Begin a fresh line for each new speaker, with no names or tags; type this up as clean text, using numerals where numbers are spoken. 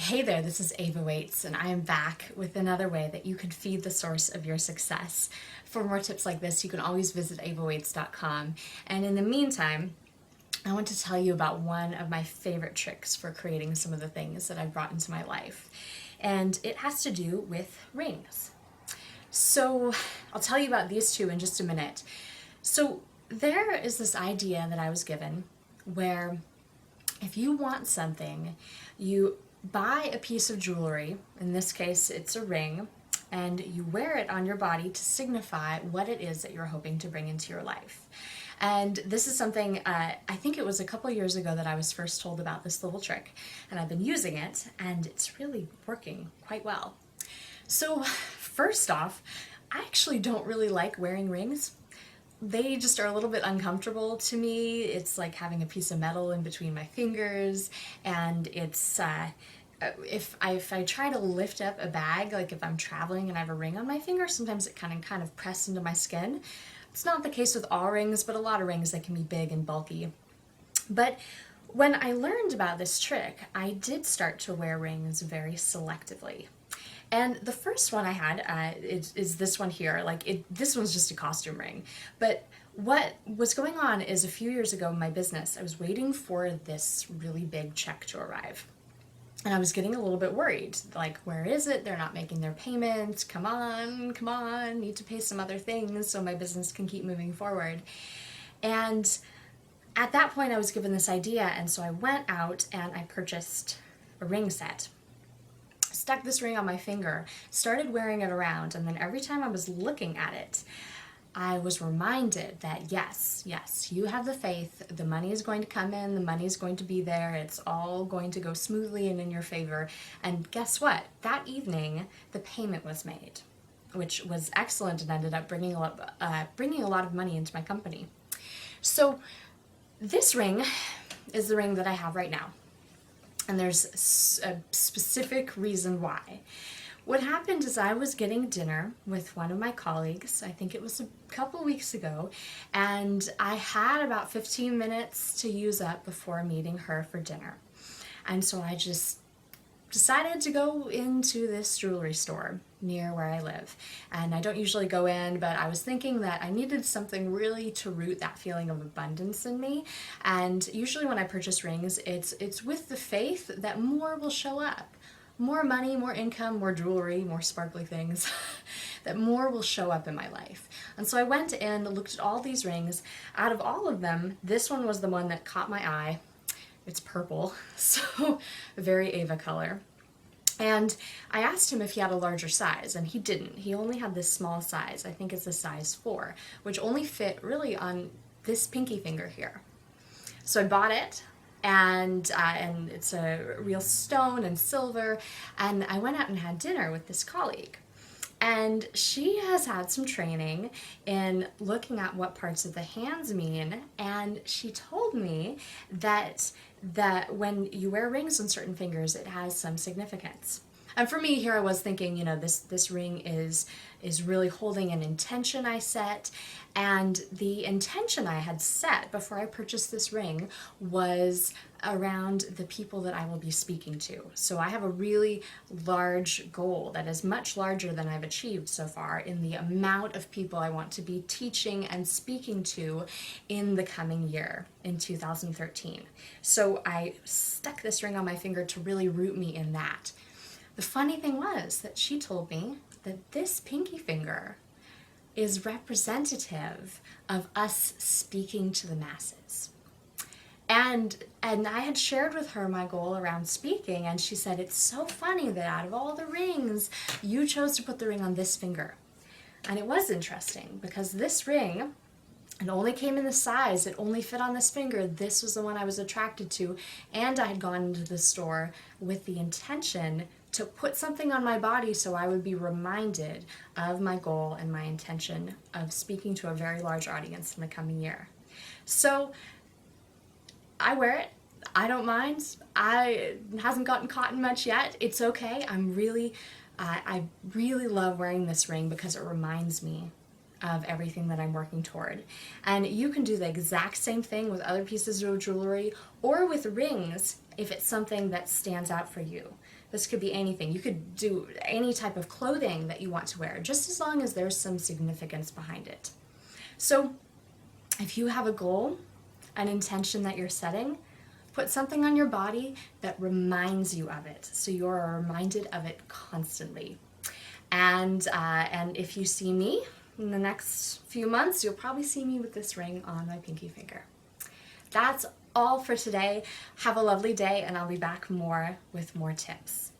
Hey there, this is Ava Waits, and I am back with another way that you can feed the source of your success. For more tips like this, you can always visit avawaits.com. And in the meantime, I want to tell you about one of my favorite tricks for creating some of the things that I've brought into my life. And it has to do with rings. So I'll tell you about these two in just a minute. So there is this idea that I was given where if you want something, you buy a piece of jewelry, in this case it's a ring, and you wear it on your body to signify what it is that you're hoping to bring into your life. And this is something, I think it was a couple years ago that I was first told about this little trick, and I've been using it, and it's really working quite well. So first off, I actually don't really like wearing rings. They just are a little bit uncomfortable to me. It's like having a piece of metal in between my fingers, and it's if I try to lift up a bag, like if I'm traveling and I have a ring on my finger, sometimes it kind of press into my skin. It's not the case with all rings, but a lot of rings that can be big and bulky. But when I learned about this trick, I did start to wear rings very selectively. And the first one I had is this one here. This one's just a costume ring. But what was going on is a few years ago in my business, I was waiting for this really big check to arrive. And I was getting a little bit worried. Like, where is it? They're not making their payments. Come on, need to pay some other things so my business can keep moving forward. And at that point, I was given this idea, and so I went out and I purchased a ring set. Stuck this ring on my finger, started wearing it around, and then every time I was looking at it, I was reminded that yes, you have the faith, the money is going to come in, the money is going to be there, it's all going to go smoothly and in your favor. And guess what? That evening, the payment was made, which was excellent and ended up bringing a lot of money into my company. So this ring is the ring that I have right now. And there's a specific reason why. What happened is I was getting dinner with one of my colleagues, I think it was a couple weeks ago, and I had about 15 minutes to use up before meeting her for dinner. And so I just decided to go into this jewelry store near where I live. And I don't usually go in, but I was thinking that I needed something really to root that feeling of abundance in me. And usually when I purchase rings, it's with the faith that more will show up. More money, more income, more jewelry, more sparkly things, that more will show up in my life. And so I went in, looked at all these rings. Out of all of them, this one was the one that caught my eye. It's purple, so very Ava color. And I asked him if he had a larger size, and he didn't. He only had this small size. I think it's a size 4, which only fit really on this pinky finger here. So I bought it, and it's a real stone and silver, and I went out and had dinner with this colleague. And she has had some training in looking at what parts of the hands mean, and she told me that when you wear rings on certain fingers, it has some significance. And for me, here I was thinking, this ring is really holding an intention I set, and the intention I had set before I purchased this ring was around the people that I will be speaking to. So I have a really large goal that is much larger than I've achieved so far in the amount of people I want to be teaching and speaking to in the coming year, in 2013. So I stuck this ring on my finger to really root me in that. The funny thing was that she told me that this pinky finger is representative of us speaking to the masses. And I had shared with her my goal around speaking, and she said, it's so funny that out of all the rings, you chose to put the ring on this finger. And it was interesting, because this ring, it only came in the size, it only fit on this finger, this was the one I was attracted to, and I had gone into the store with the intention to put something on my body so I would be reminded of my goal and my intention of speaking to a very large audience in the coming year. So I wear it. I don't mind. It hasn't gotten caught in much yet. It's okay. I really love wearing this ring because it reminds me of everything that I'm working toward. And you can do the exact same thing with other pieces of jewelry or with rings if it's something that stands out for you. This could be anything. You could do any type of clothing that you want to wear, just as long as there's some significance behind it. So if you have a goal, an intention that you're setting, put something on your body that reminds you of it, so you're reminded of it constantly. And if you see me in the next few months, you'll probably see me with this ring on my pinky finger. That's all for today. Have a lovely day, and I'll be back with more tips.